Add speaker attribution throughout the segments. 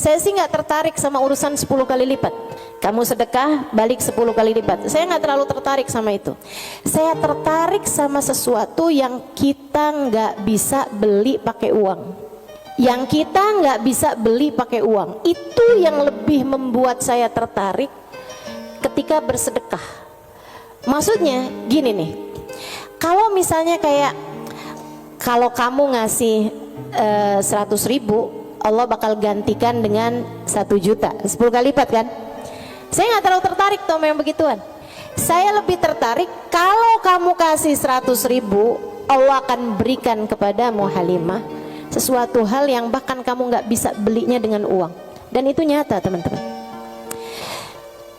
Speaker 1: Saya sih nggak tertarik sama urusan 10 kali lipat. Kamu sedekah balik 10 kali lipat. Saya nggak terlalu tertarik sama itu. Saya tertarik sama sesuatu yang kita nggak bisa beli pakai uang. Yang kita nggak bisa beli pakai uang. Itu yang lebih membuat saya tertarik ketika bersedekah. Maksudnya gini nih. Kalau misalnya kayak kalau kamu ngasih 100.000, Allah bakal gantikan dengan 1 juta, 10 kali lipat kan. Saya nggak terlalu tertarik tuh sama yang begituan. Saya lebih tertarik kalau kamu kasih 100.000, Allah akan berikan kepadamu Halimah sesuatu hal yang bahkan kamu nggak bisa belinya dengan uang. Dan itu nyata teman-teman.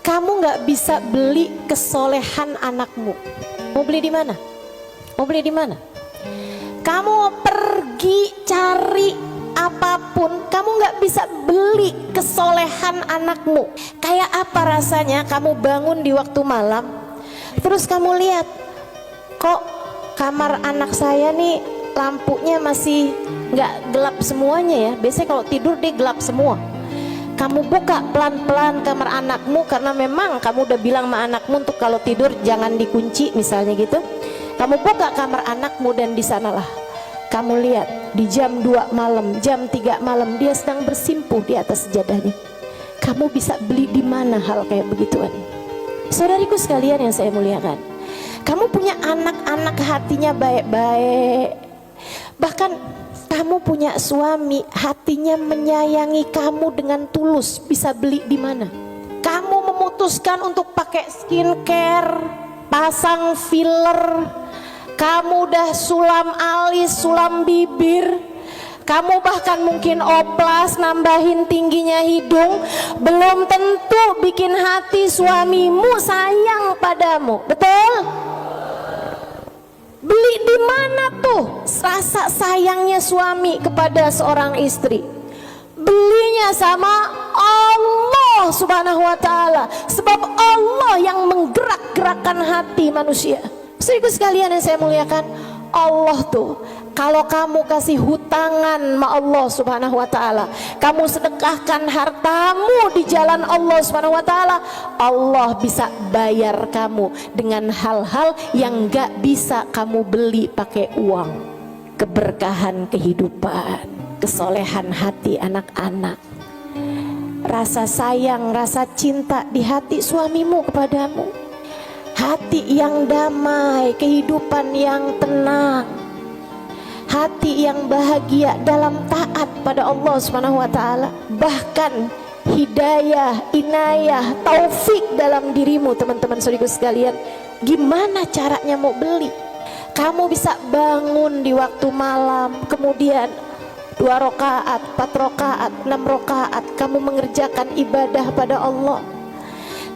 Speaker 1: Kamu nggak bisa beli kesolehan anakmu. Mau beli di mana? Mau beli di mana? Kamu pergi cari apapun, kamu nggak bisa beli kesolehan anakmu. Kayak apa rasanya kamu bangun di waktu malam, terus kamu lihat, kok kamar anak saya nih lampunya masih nggak gelap semuanya ya. Biasanya kalau tidur dia gelap semua. Kamu buka pelan-pelan kamar anakmu karena memang kamu udah bilang sama anakmu untuk kalau tidur jangan dikunci misalnya gitu. Kamu buka kamar anakmu dan di sanalah kamu lihat di jam 2 malam, jam 3 malam dia sedang bersimpuh di atas sejadahnya. Kamu bisa beli di mana hal kayak begituan? Saudariku sekalian yang saya muliakan, kamu punya anak-anak hatinya baik-baik. Bahkan kamu punya suami hatinya menyayangi kamu dengan tulus, bisa beli di mana? Kamu memutuskan untuk pakai skincare, pasang filler, kamu udah sulam alis, sulam bibir, kamu bahkan mungkin oplas, nambahin tingginya hidung, belum tentu bikin hati suamimu sayang padamu, betul? Beli di mana tuh rasa sayangnya suami kepada seorang istri? Belinya sama Allah Subhanahu wa ta'ala, sebab Allah yang menggerak-gerakkan hati manusia. Saudaraku sekalian yang saya muliakan, Allah tuh kalau kamu kasih hutangan sama Allah Subhanahu wa ta'ala, kamu sedekahkan hartamu di jalan Allah Subhanahu wa ta'ala, Allah bisa bayar kamu dengan hal-hal yang gak bisa kamu beli pakai uang. Keberkahan kehidupan, kesolehan hati anak-anak, rasa sayang, rasa cinta di hati suamimu kepadamu, hati yang damai, kehidupan yang tenang, hati yang bahagia dalam taat pada Allah Subhanahu wa ta'ala. Bahkan hidayah, inayah, taufik dalam dirimu teman-teman saudaraku sekalian. Gimana caranya mau beli? Kamu bisa bangun di waktu malam, kemudian 2 rakaat, 4 rakaat, 6 rakaat kamu mengerjakan ibadah pada Allah.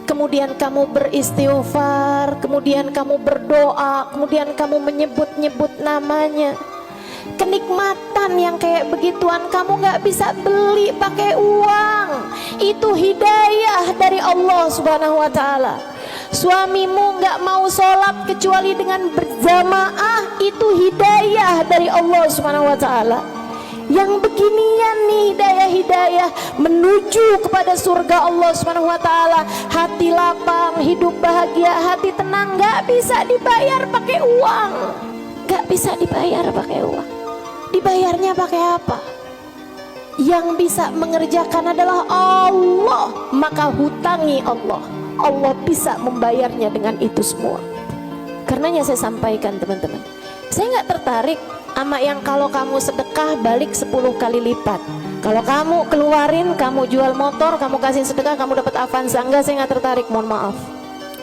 Speaker 1: Kemudian kamu beristighfar, kemudian kamu berdoa, kemudian kamu menyebut-nyebut namanya. Kenikmatan yang kayak begituan kamu gak bisa beli pakai uang. Itu hidayah dari Allah Subhanahu wa ta'ala. Suamimu gak mau sholat kecuali dengan berjamaah, itu hidayah dari Allah Subhanahu wa ta'ala. Yang beginian nih hidayah-hidayah menuju kepada surga Allah Subhanahu wa ta'ala. Hati lapang, hidup bahagia, hati tenang, gak bisa dibayar pakai uang. Gak bisa dibayar pakai uang. Dibayarnya pakai apa? Yang bisa mengerjakan adalah Allah. Maka hutangi Allah. Allah bisa membayarnya dengan itu semua. Karenanya saya sampaikan teman-teman, saya gak tertarik sama yang kalau kamu sedekah balik 10 kali lipat. Kalau kamu keluarin, kamu jual motor, kamu kasih sedekah, kamu dapat Avanza. Enggak, saya nggak tertarik, mohon maaf.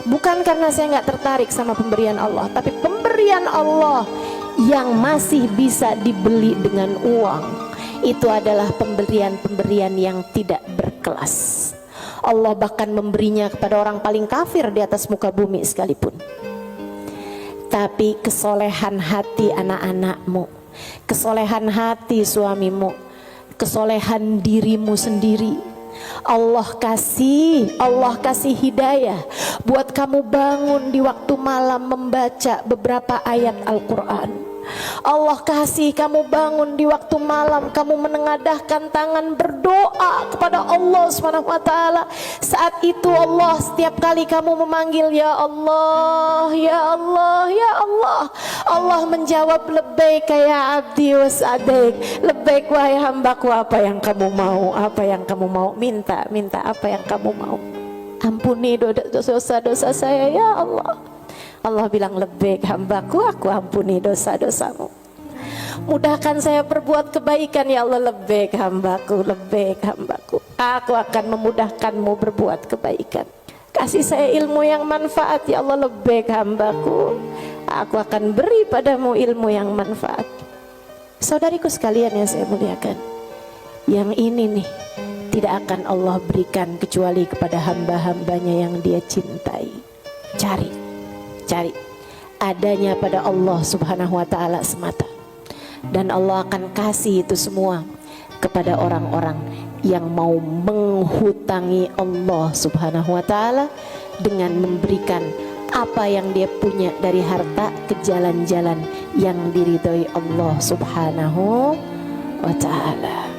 Speaker 1: Bukan karena saya nggak tertarik sama pemberian Allah, tapi pemberian Allah yang masih bisa dibeli dengan uang, itu adalah pemberian-pemberian yang tidak berkelas. Allah bahkan memberinya kepada orang paling kafir di atas muka bumi sekalipun. Tapi kesolehan hati anak-anakmu, kesolehan hati suamimu, kesolehan dirimu sendiri, Allah kasih hidayah buat kamu bangun di waktu malam membaca beberapa ayat Al-Quran. Allah kasih kamu bangun di waktu malam, kamu menengadahkan tangan berdoa kepada Allah Subhanahu wa taala. Saat itu Allah, setiap kali kamu memanggil ya Allah, ya Allah, ya Allah, Allah menjawab labbaik ya abdi wa sa'daik. Labbaik wahai hambaku, apa yang kamu mau, apa yang kamu mau, minta apa yang kamu mau. Ampuni dosa-dosa saya ya Allah. Allah bilang labbaik hambaku, aku ampuni dosa-dosamu. Mudahkan saya berbuat kebaikan ya Allah. Labbaik hambaku, labbaik hambaku, aku akan memudahkanmu berbuat kebaikan. Kasih saya ilmu yang manfaat ya Allah. Labbaik hambaku, aku akan beri padamu ilmu yang manfaat. Saudariku sekalian yang saya muliakan, yang ini nih tidak akan Allah berikan kecuali kepada hamba-hambanya yang Dia cintai. Cari adanya pada Allah Subhanahu wa taala semata, dan Allah akan kasih itu semua kepada orang-orang yang mau menghutangi Allah Subhanahu wa taala dengan memberikan apa yang dia punya dari harta ke jalan-jalan yang diridhoi Allah Subhanahu wa taala.